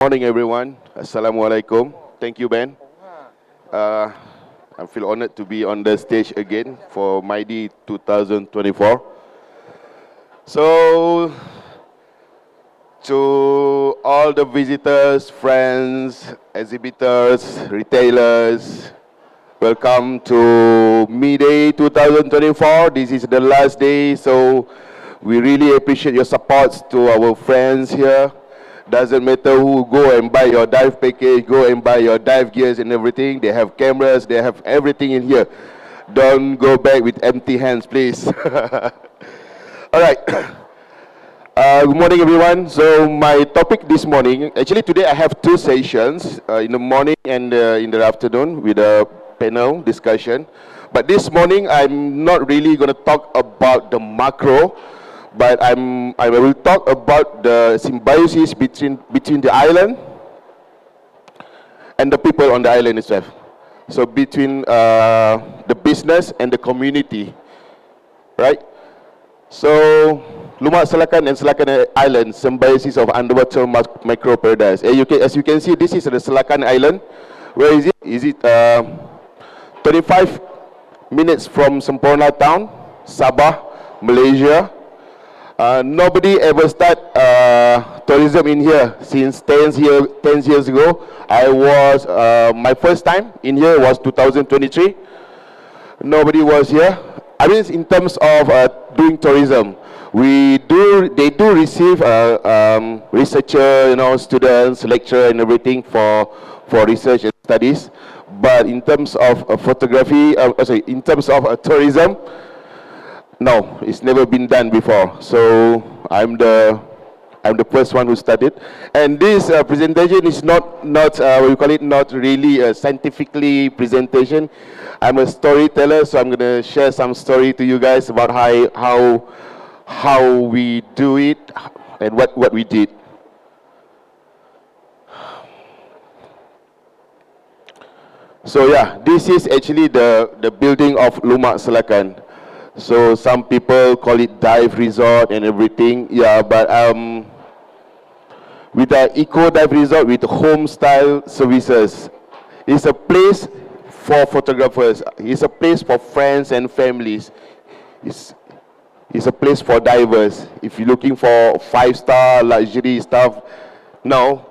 Morning, everyone. Assalamualaikum. Thank you, Ben. Uh, I feel honored to be on the stage again for MIDI 2024. So, to all the visitors, friends, exhibitors, retailers, welcome to MIDI 2024. This is the last day, so we really appreciate your supports to our friends here. Doesn't matter who, go and buy your dive package, go and buy your dive gears and everything. They have cameras, they have everything in here. Don't go back with empty hands, please. All right. Good morning, everyone. So my topic this morning, actually today I have two sessions, in the morning and in the afternoon with a panel discussion. But this morning I'm not really going to talk about the macro, but I will talk about the symbiosis between the island and the people on the island itself. So between the business and the community, right? So Lumak Selakan and Selakan Island, symbiosis of underwater micro paradise. As you can see, this is the Selakan Island. Where is it? Is it 35 minutes from Semporna town, Sabah, Malaysia. Nobody ever start tourism in here since 10 years ago. My first time in here was 2023. Nobody was here. I mean, in terms of doing tourism, they do receive researcher, students, lecturer, and everything for research and studies. But in terms of photography, in terms of tourism, no, it's never been done before. So I'm the first one who started. And this presentation is not we call it not really a scientifically presentation. I'm a storyteller, so I'm gonna share some story to you guys about how we do it and what we did. So yeah, this is actually the building of Lumak Selakan. So some people call it dive resort and everything. Yeah, but with the eco dive resort with home style services, it's a place for photographers. It's a place for friends and families. It's a place for divers. If you're looking for 5-star luxury stuff, no.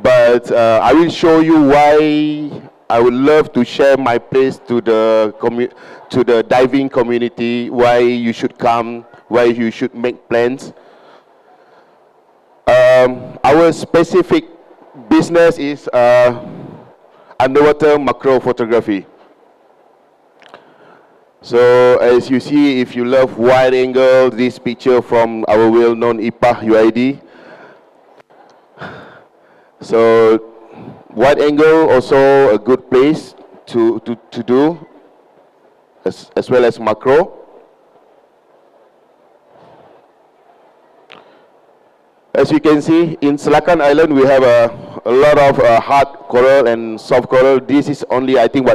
But I will show you why I would love to share my place to the diving community, why you should come, why you should make plans. Our specific business is underwater macro photography. So as you see, if you love wide angle, this picture from our well-known IPAH UID. So wide angle also a good place to do, as well as macro. As you can see, in Selakan Island we have a lot of hard coral and soft coral. This is only, I think,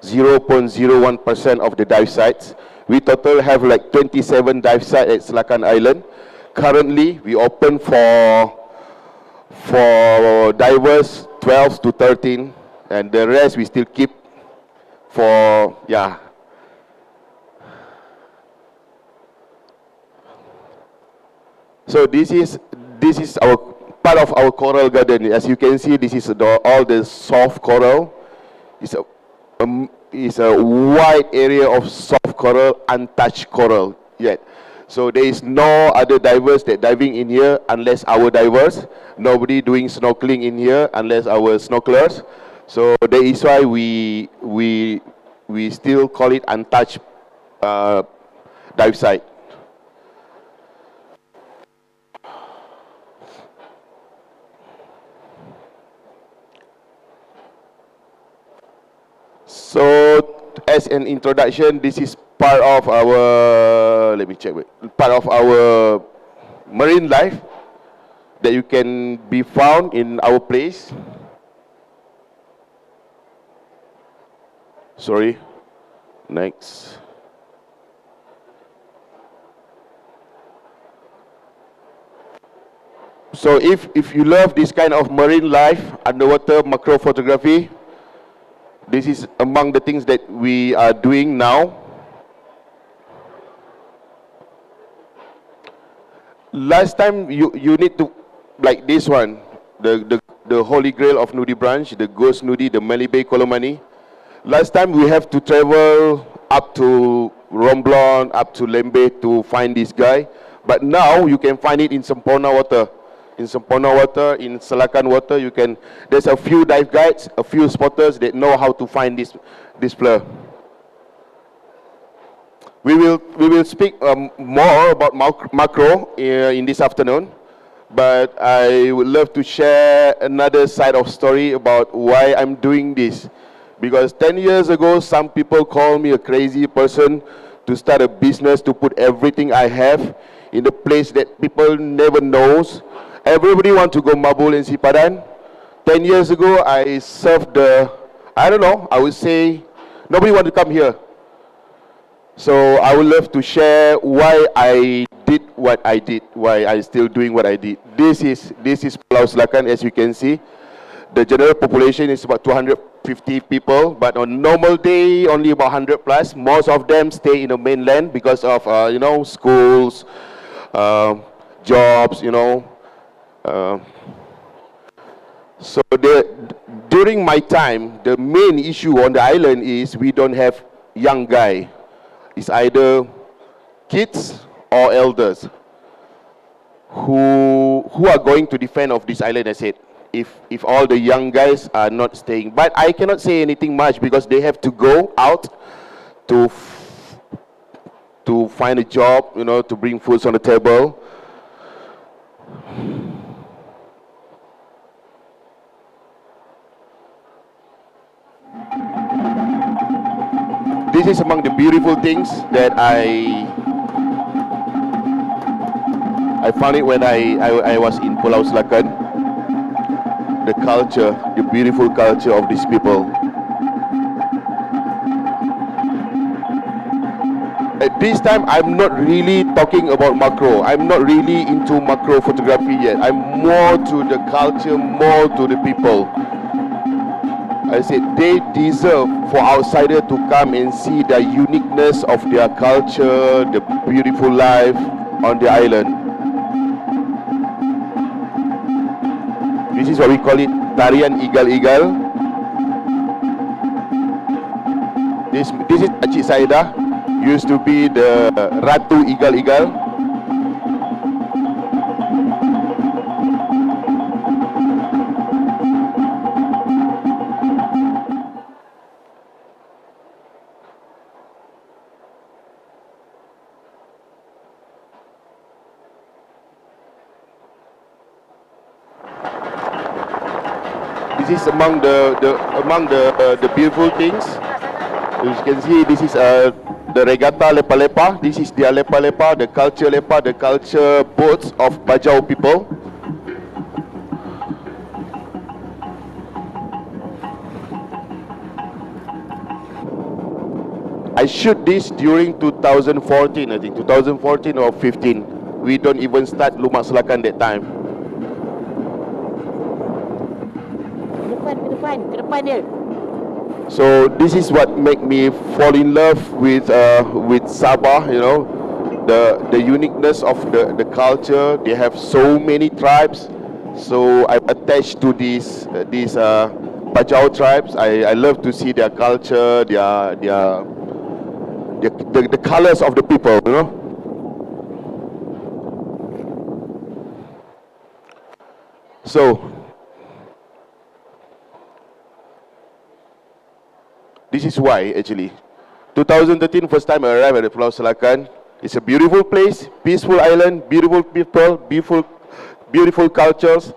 0.01% of the dive sites. We total have like 27 dive sites at Selakan Island. Currently, we open for divers 12 to 13, and the rest we still keep for, yeah. So this is our part of our coral garden. As you can see, this is all the soft coral. It's a wide area of soft coral, untouched coral yet. So there is no other divers that diving in here unless our divers. Nobody doing snorkeling in here unless our snorkelers. So that is why we still call it untouched dive site. So, as an introduction, this is part of our, let me check, part of our marine life that you can be found in our place. Sorry, next. So if you love this kind of marine life, underwater macro photography, this is among the things that we are doing now. Last time you need to, like this one, the Holy Grail of Nudi Branch, the Ghost Nudi, the Malibay Kolomani. Last time we have to travel up to Romblon, up to Lembe to find this guy. But now you can find it in Sempurna water. In Sempurna water, in Selakan water, you can. There's a few dive guides, a few spotters that know how to find this fleur. We will speak more about macro in this afternoon, but I would love to share another side of story about why I'm doing this. Because 10 years ago, some people call me a crazy person to start a business, to put everything I have in a place that people never knows. Everybody want to go Mabul and Sipadan. 10 years ago, I served I don't know, I would say, nobody want to come here. So I would love to share why I did what I did, why I still doing what I did. This is Pulau Selakan, as you can see. The general population is about 250 people, but on normal day, only about 100 plus. Most of them stay in the mainland because of, schools, jobs, So during my time, the main issue on the island is we don't have young guy. It's either kids or elders who are going to defend of this island, I said, if all the young guys are not staying. But I cannot say anything much because they have to go out to find a job, to bring foods on the table. This is among the beautiful things that I found it when I was in Pulau Selakan. The culture, the beautiful culture of these people. At this time, I'm not really talking about macro. I'm not really into macro photography yet. I'm more to the culture, more to the people. I said they deserve for outsiders to come and see the uniqueness of their culture, the beautiful life on the island. This is what we call it, tarian igal-igal. This is Acik Saida, used to be the Ratu Igal-Igal. This is among the beautiful things. As you can see, this is the regatta lepa-lepa. This is their lepa-lepa, the culture lepa, the culture boats of Bajau people. I shoot this during 2014, I think 2014 or 15. We don't even start Lumak Selakan that time. So this is what made me fall in love with Sabah. The uniqueness of the culture. They have so many tribes. So I'm attached to these Bajau tribes. I love to see their culture, the colors of the people. So this is why, actually. 2013, first time I arrived at Pulau Selakan. It's a beautiful place, peaceful island, beautiful people, beautiful cultures,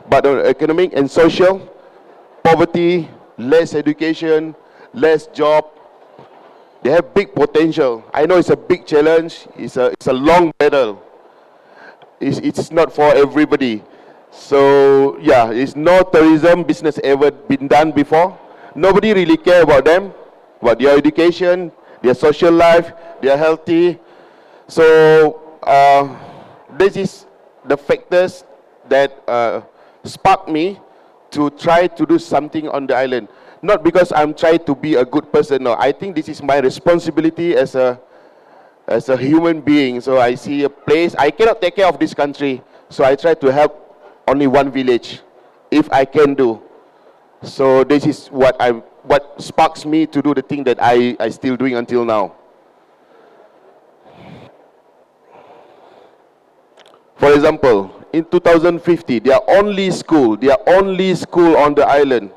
but on economic and social, poverty, less education, less job. They have big potential. I know it's a big challenge. It's a long battle. It's not for everybody. So yeah, it's no tourism business ever been done before. Nobody really care about them, about their education, their social life, they are healthy. So this is the factors that sparked me to try to do something on the island. Not because I'm trying to be a good person, no. I think this is my responsibility as a human being. So I see a place, I cannot take care of this country, so I try to help only one village, if I can do. So this is what sparks me to do the thing that I still doing until now. For example, in 2050, their only school on the island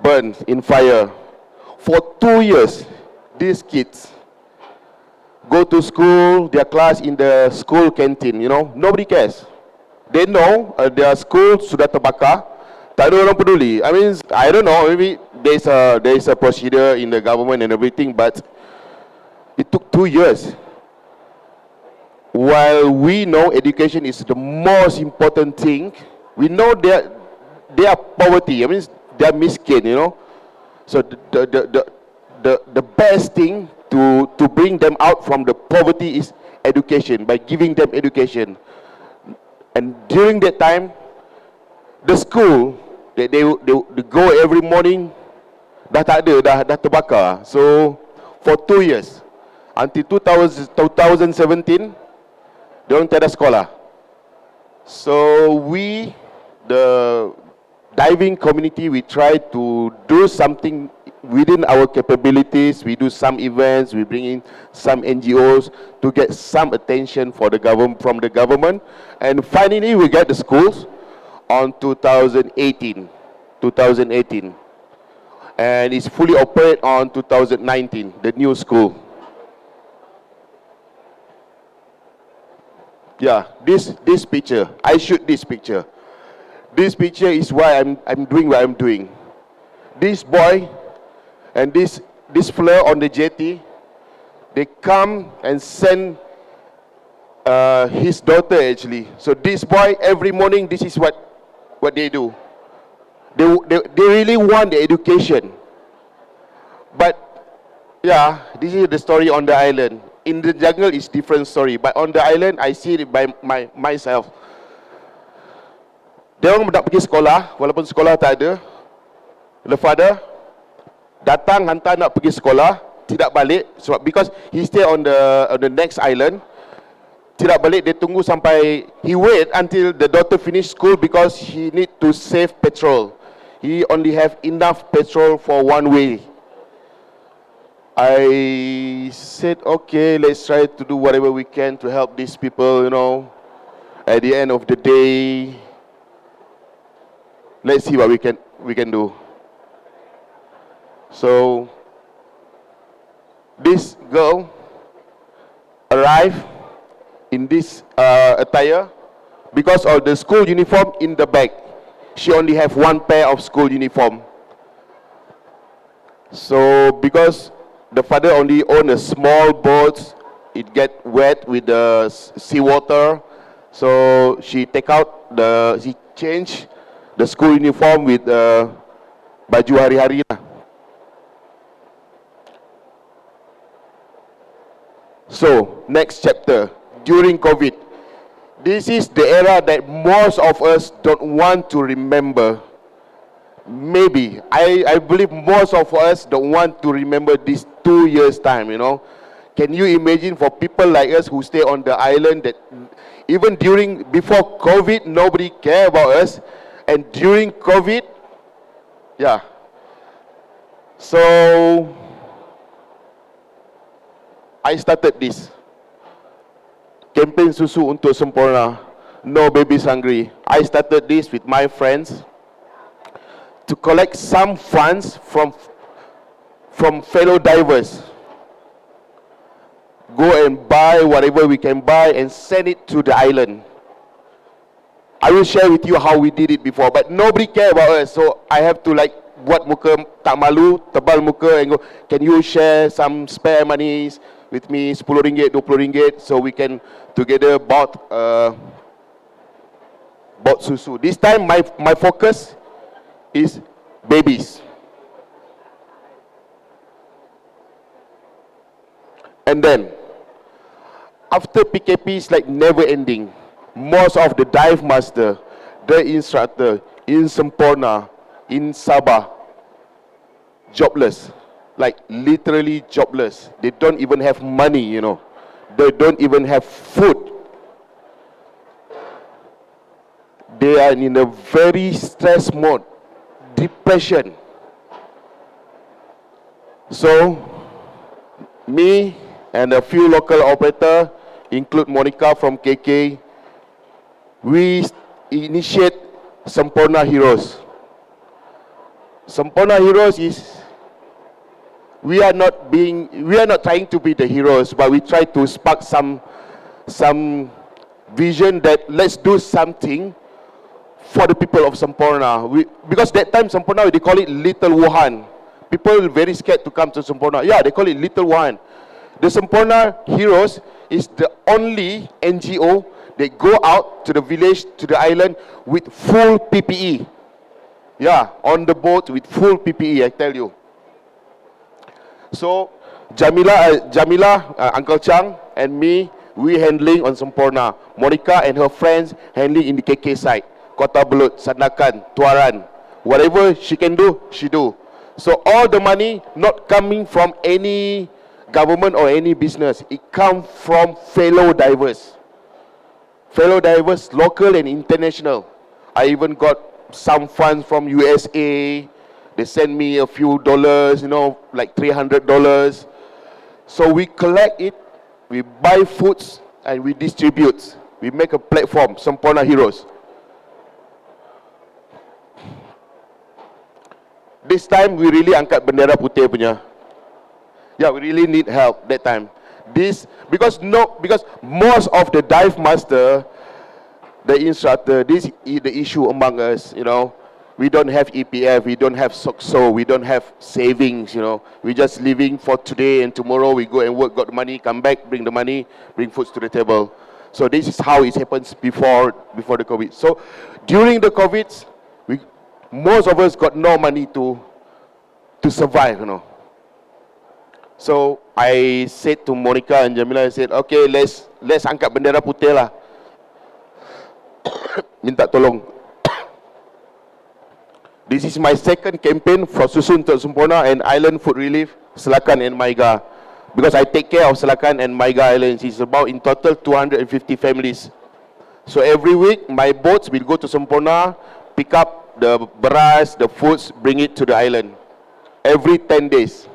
burned in fire. For 2 years, these kids go to school, their class in the school canteen, you know, nobody cares. They know their school sudah terbakar, tak ada orang peduli. I mean, I don't know, maybe there is a procedure in the government and everything, but it took 2 years. While we know education is the most important thing, we know they are poverty. I mean, they are miskin, you know. So the best thing to bring them out from the poverty is education, by giving them education. And during that time, the school they go every morning, dah tak ada, dah terbakar. So for 2 years, until 2017, they orang tiada sekolah. So we, the diving community, we try to do something within our capabilities. We do some events, we bring in some NGOs to get some attention for the from the government. And finally we get the schools on 2018. And it's fully operate on 2019, the new school. Yeah, this picture, I shoot this picture. This picture is why I'm doing what I'm doing. This boy and this fella on the jetty, they come and send his daughter actually. So this boy, every morning, this is what they do. They really want the education. But yeah, this is the story on the island. In the jungle is different story, but on the island I see it by myself. Dia orang nak pergi sekolah, walaupun sekolah tak ada. The father datang hantar nak pergi sekolah, tidak balik sebab because he stay on the next island. Tidak balik, dia tunggu sampai he wait until the daughter finish school because he need to save petrol. He only have enough petrol for one way. I said, okay, let's try to do whatever we can to help these people, you know. At the end of the day, let's see what we can do. So this girl arrived in this attire because of the school uniform in the bag. She only have one pair of school uniform. So because the father only own a small boat, it get wet with the seawater. So she change the school uniform with baju hari-hari lah. So next chapter, during COVID. This is the era that most of us don't want to remember. Maybe, I believe most of us don't want to remember this 2 years time, you know. Can you imagine for people like us who stay on the island that even before COVID, nobody care about us, and during COVID, yeah. So, I started this. Campaign Susu Untuk Sempurna, No Babies Hungry. I started this with my friends to collect some funds from fellow divers. Go and buy whatever we can buy and send it to the island. I will share with you how we did it before, but nobody care about us, so I have to like buat muka tak malu, tebal muka and go, can you share some spare monies with me, RM10, RM20, so we can together bought susu. This time my focus is babies. And then after PKP is like never ending. most of the dive master, the instructor in Semporna, in Sabah, jobless, like literally jobless. They don't even have money, you know. They don't even have food. They are in a very stress mode, depression. So, me and a few local operator, include Monica from KK, we initiate Semporna Heroes. Semporna Heroes is, we are not trying to be the heroes, but we try to spark some vision that let's do something for the people of Semporna. Because that time Semporna, they call it Little Wuhan. People are very scared to come to Semporna. Yeah, they call it Little Wuhan. The Semporna Heroes is the only NGO that go out to the village, to the island with full PPE. Yeah, on the boat with full PPE, I tell you. So, Jamila, Uncle Chang, and me, we handling on Semporna. Monica and her friends handling in the KK side. Kota Belud, Selakan, Tuaran. Whatever she can do, she do. So all the money not coming from any government or any business. It comes from fellow divers. Fellow divers, local and international. I even got some funds from USA. They send me a few dollars, you know, like $300. So we collect it, we buy foods, and we distribute. We make a platform, Semporna Heroes. This time we really angkat bendera putih punya. Yeah, we really need help that time. Because most of the dive master, the instructor, this is the issue among us, you know. We don't have EPF, we don't have SOCSO, we don't have savings, you know. We just living for today and tomorrow we go and work, got the money, come back, bring the money, bring foods to the table. So this is how it happens before the COVID. So during the COVID, most of us got no money to survive, you know. So I said to Monica and Jamila, I said, okay, let's angkat bendera putih lah. Minta tolong. This is my second campaign for Susun untuk Semporna and Island Food Relief, Selakan and Maiga. Because I take care of Selakan and Maiga Islands. It's about in total 250 families. So every week, my boats will go to Semporna, pick up the beras, the foods, bring it to the island. Every 10 days.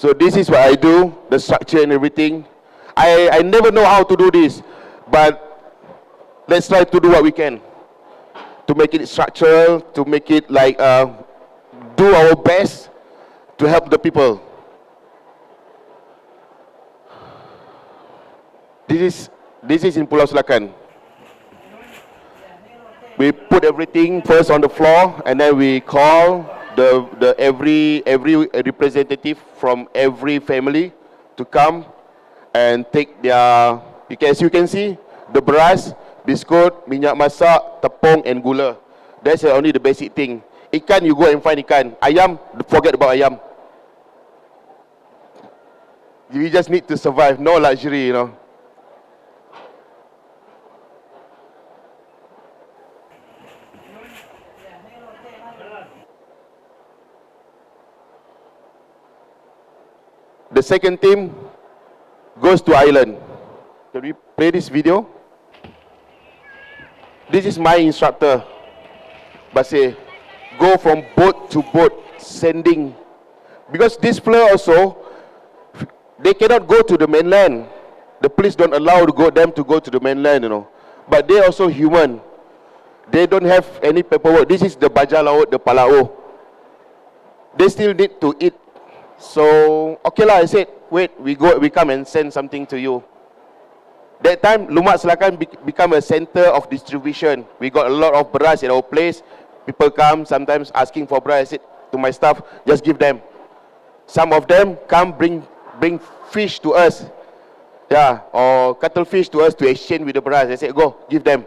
So this is what I do, the structure and everything. I never know how to do this, but let's try to do what we can. To make it structural, to make it like, do our best to help the people. This is in Pulau Selakan. We put everything first on the floor, and then we call every representative from every family to come and take their, as you can see, the beras, biscuit, minyak masak, tepung, and gula. That's only the basic thing. Ikan, you go and find ikan. Ayam, forget about ayam. You just need to survive, no luxury, you know. The second team goes to island. Can we play this video? This is my instructor, Basir. Go from boat to boat, sending. Because this flare also, they cannot go to the mainland. The police don't allow them to go to the mainland, you know. But they also human. They don't have any paperwork. This is the Baja Laut, the Pulau. They still need to eat. So, okay lah, I said, wait, we come and send something to you. That time, Lumak Selakan become a center of distribution. We got a lot of beras at our place. People come, sometimes asking for beras. I said to my staff, just give them. Some of them come bring fish to us. Yeah, or cuttlefish to us to exchange with the beras. I said, go, give them.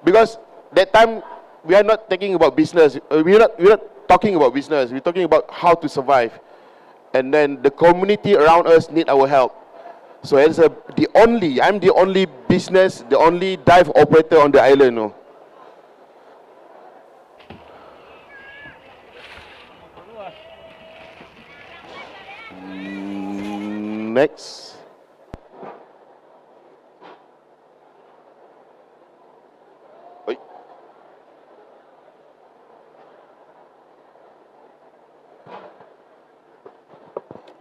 Because that time, we are not thinking about business. We're not talking about business. We're talking about how to survive. And then the community around us need our help. So as I'm the only business, the only dive operator on the island. No. Next. Oi.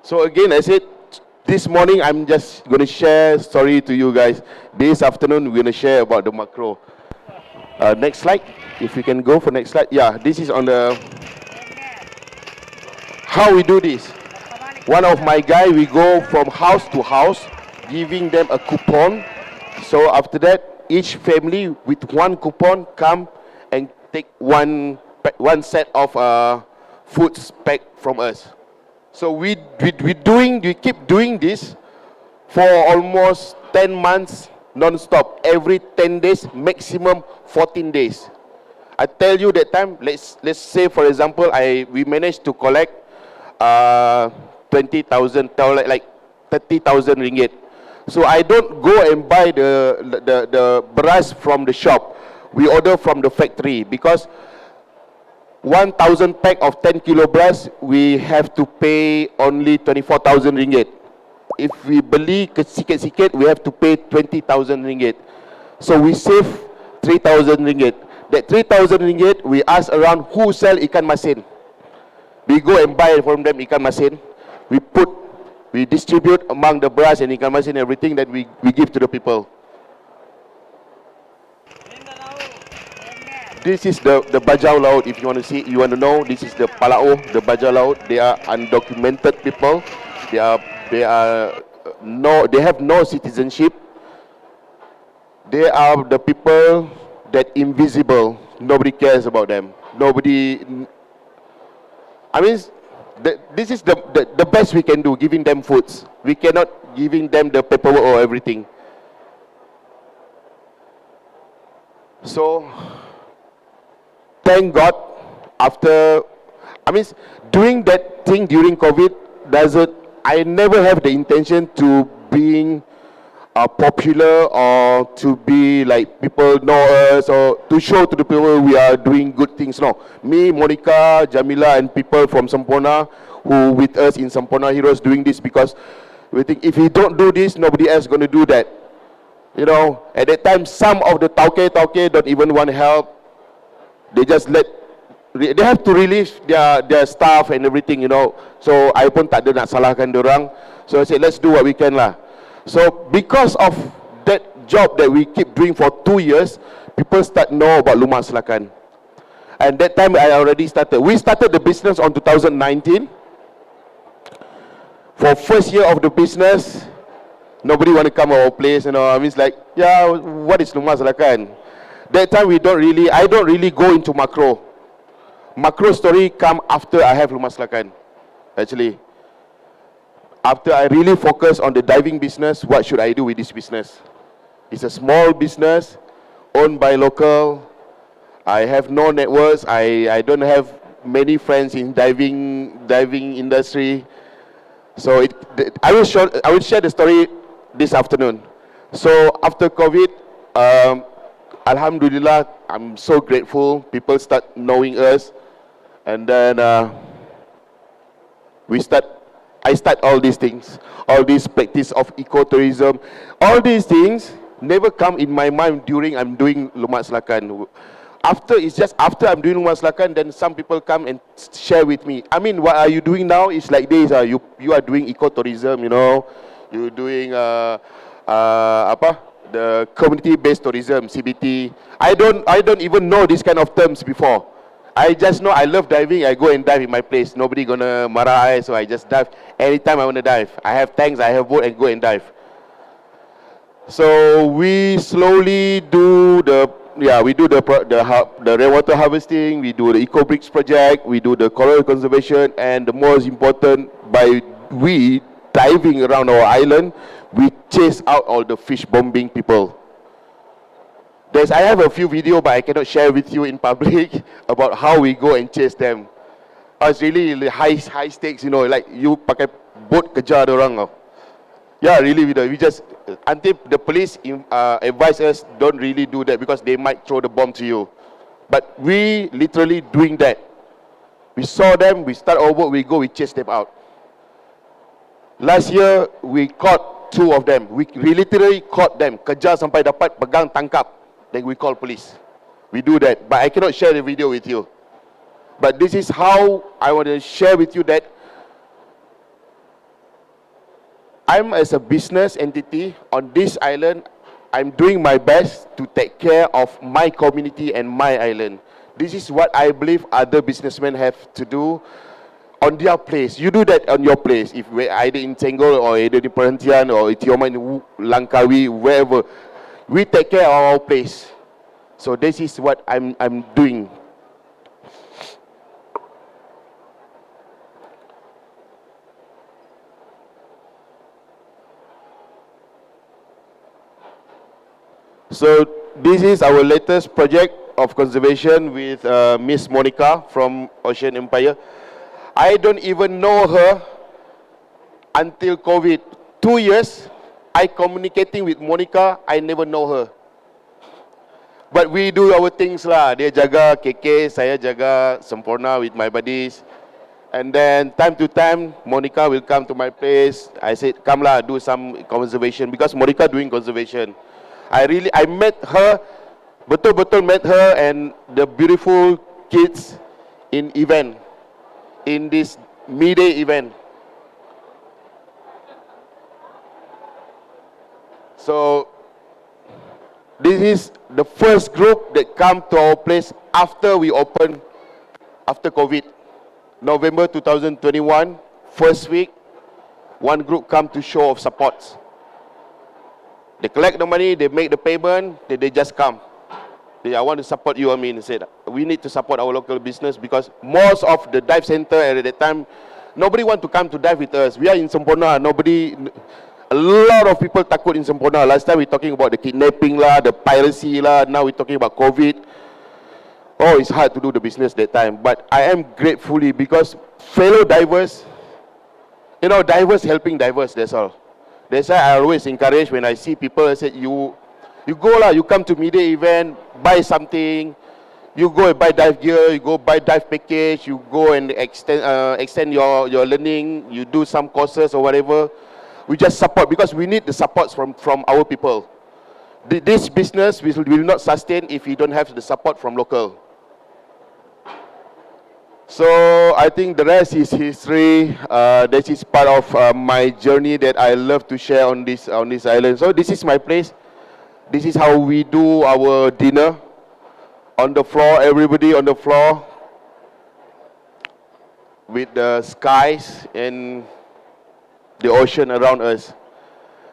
So again, I said, this morning I'm just going to share story to you guys. This afternoon we're going to share about the macro. Next slide, if you can go for next slide. Yeah, this is on the how we do this. One of my guy, we go from house to house, giving them a coupon. So after that, each family with one coupon come and take one set of foods pack from us. So we keep doing this for almost 10 months non-stop. Every 10 days, maximum 14 days. I tell you that time, let's say for example, we managed to collect 20,000, like 30,000 ringgit. So I don't go and buy the beras from the shop. We order from the factory because 1,000 pack of 10 kilo beras, we have to pay only 24,000 ringgit. If we beli sikit-sikit, we have to pay 20,000 ringgit. So we save 3,000 ringgit. That 3,000 ringgit, we ask around who sell ikan masin. We go and buy from them ikan masin. We distribute among the beras and ikan masin, everything that we give to the people. This is the bajau laut. If you want to see, you want to know, this is the Pulau, the bajau laut. They are undocumented people. They have no citizenship. They are the people that invisible. Nobody cares about them. Nobody. I mean, this is the best we can do, giving them foods. We cannot giving them the paperwork or everything. So, thank God, after, doing that thing during COVID, I never have the intention to being popular or to be like people know us or to show to the people we are doing good things. No, me, Monica, Jamila and people from Sampona who with us in Sampona Heroes doing this because we think if we don't do this, nobody else is going to do that. You know, at that time, some of the tauke don't even want help. They just they have to release their staff and everything, you know. So I pun tak ada nak salahkan dorang. So I said, let's do what we can lah. So because of that job that we keep doing for 2 years, people start know about Lumak Selakan. And that time I already started. We started the business on 2019. For first year of the business, nobody want to come our place, you know. I mean, it's like, yeah, what is Lumak Selakan? That time I don't really go into macro. Macro story come after I have Lumak Selakan, actually. After I really focus on the diving business, what should I do with this business? It's a small business, owned by local. I have no networks. I don't have many friends in diving industry. So I will share the story this afternoon. So after COVID, Alhamdulillah, I'm so grateful. People start knowing us, and then I start all these things, all this practice of ecotourism. All these things never come in my mind during I'm doing Lumak Selakan. After I'm doing Lumak Selakan, then some people come and share with me. I mean, what are you doing now? It's like this. You are doing ecotourism, you know. You're doing the community-based tourism, CBT. I don't even know these kind of terms before. I just know I love diving. I go and dive in my place. Nobody gonna marah I, so I just dive anytime I want to dive. I have tanks, I have boat, and go and dive. So we slowly do the rainwater harvesting. We do the eco bricks project. We do the coral conservation, and the most important, by diving around our island, we chase out all the fish bombing people. I have a few videos, but I cannot share with you in public about how we go and chase them. It's really high stakes, you know, like you pakai boat kejar orang. Yeah, really, we just until the police advise us, don't really do that because they might throw the bomb to you. But we literally doing that. We saw them, we start our work, we go, we chase them out. Last year, we caught 2 of them. We literally caught them. Kejar sampai dapat, pegang, tangkap. Then we call police. We do that. But I cannot share the video with you. But this is how I want to share with you that I'm, as a business entity on this island, I'm doing my best to take care of my community and my island. This is what I believe other businessmen have to do on their place. You do that on your place. If we're either in Tenggol or either in Perhentian or Tioman, Langkawi, wherever, we take care of our place. So this is what I'm doing. So this is our latest project of conservation with Miss Monica from Ocean Empire. I don't even know her until COVID. 2 years, I communicating with Monica, I never know her. But we do our things lah. Dia jaga KK, saya jaga Sempurna with my buddies. And then time to time, Monica will come to my place. I said, come lah, do some conservation because Monica doing conservation. I met her, betul-betul met her and the beautiful kids in event, in this midday event. So this is the first group that come to our place after we open, after COVID. November 2021, first week, one group come to show of support. They collect the money, they make the payment, they just come. I want to support you, I said, we need to support our local business because most of the dive center at that time, nobody want to come to dive with us. We are in Sempurna, a lot of people takut in Sempurna. Last time we talking about the kidnapping lah, the piracy lah, now we talking about COVID. Oh, it's hard to do the business that time. But I am gratefully because fellow divers, divers helping divers, that's all. That's why I always encourage when I see people, I say, you go lah, you come to midday event, buy something, you go and buy dive gear, you go buy dive package, you go and extend your learning, you do some courses or whatever. We just support because we need the support from our people. This business will not sustain if you don't have the support from local. So I think the rest is history. This is part of my journey that I love to share on this island. So this is my place. This is how we do our dinner. On the floor, everybody on the floor, with the skies and the ocean around us.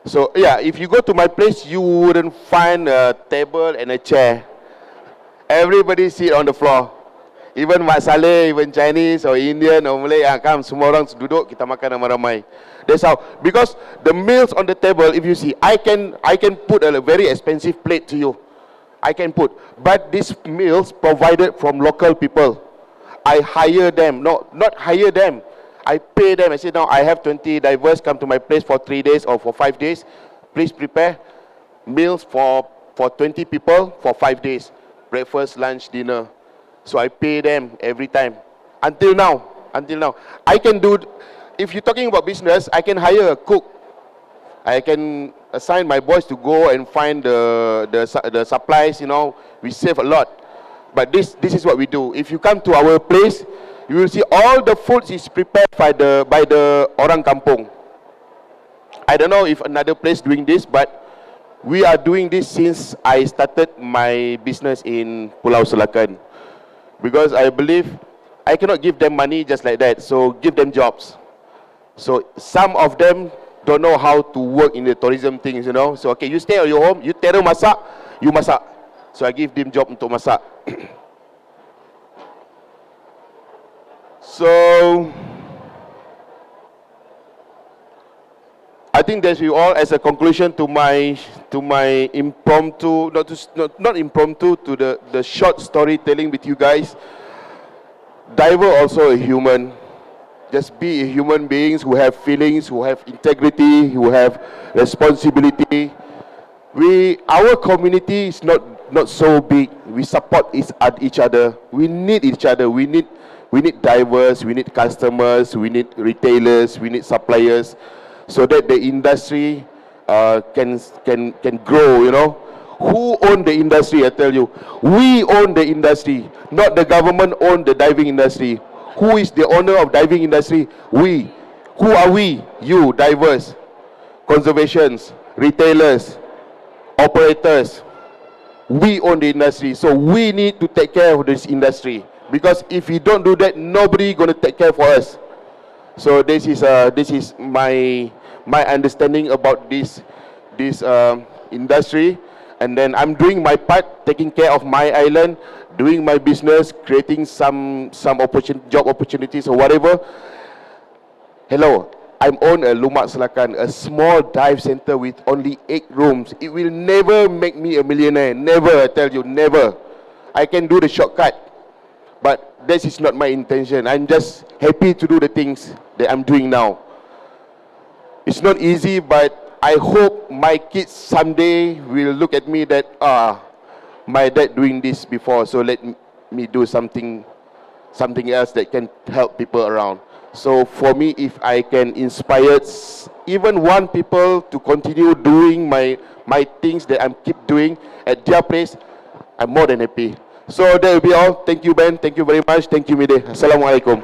So yeah, if you go to my place, you wouldn't find a table and a chair. Everybody sit on the floor. Even Mak Saleh, even Chinese or Indian or Malay, come, semua orang duduk, kita makan ramai-ramai. That's how, because the meals on the table, if you see, I can put a very expensive plate to you. I can put, but these meals provided from local people. I hire them, not hire them. I pay them. I say, now I have 20 divers come to my place for 3 days or for 5 days. Please prepare meals for 20 people for 5 days. Breakfast, lunch, dinner. So I pay them every time. Until now. I can do, if you're talking about business, I can hire a cook. I can assign my boys to go and find the supplies, we save a lot. But this is what we do. If you come to our place, you will see all the food is prepared by the orang kampung. I don't know if another place doing this, but we are doing this since I started my business in Pulau Selakan. Because I believe I cannot give them money just like that, so give them jobs. So some of them don't know how to work in the tourism things, So okay, you stay at your home, you terror masak, you masak. So I give them job untuk masak. So I think that's all as a conclusion to my impromptu, not impromptu, to the short storytelling with you guys. Diver also a human. Just be human beings who have feelings, who have integrity, who have responsibility. Our community is not so big. We support each other. We need each other. We need divers. We need customers. We need retailers. We need suppliers, so that the industry can grow. You know, who own the industry? I tell you, we own the industry. Not the government own the diving industry. Who is the owner of diving industry? We. Who are we? You, divers, conservations, retailers, operators. We own the industry, so we need to take care of this industry, because if we don't do that, nobody gonna take care for us. So this is my understanding about this industry. And then I'm doing my part, taking care of my island, doing my business, creating some job opportunities or whatever. Hello, I'm on a Lumak Selakan, a small dive center with only 8 rooms. It will never make me a millionaire. Never, I tell you, never. I can do the shortcut, but this is not my intention. I'm just happy to do the things that I'm doing now. It's not easy, but I hope my kids someday will look at me that, my dad doing this before, so let me do something else that can help people around. So for me, if I can inspire even one people to continue doing my things that I'm keep doing at their place, I'm more than happy. So that will be all. Thank you, Ben. Thank you very much. Thank you, Mide. Assalamualaikum.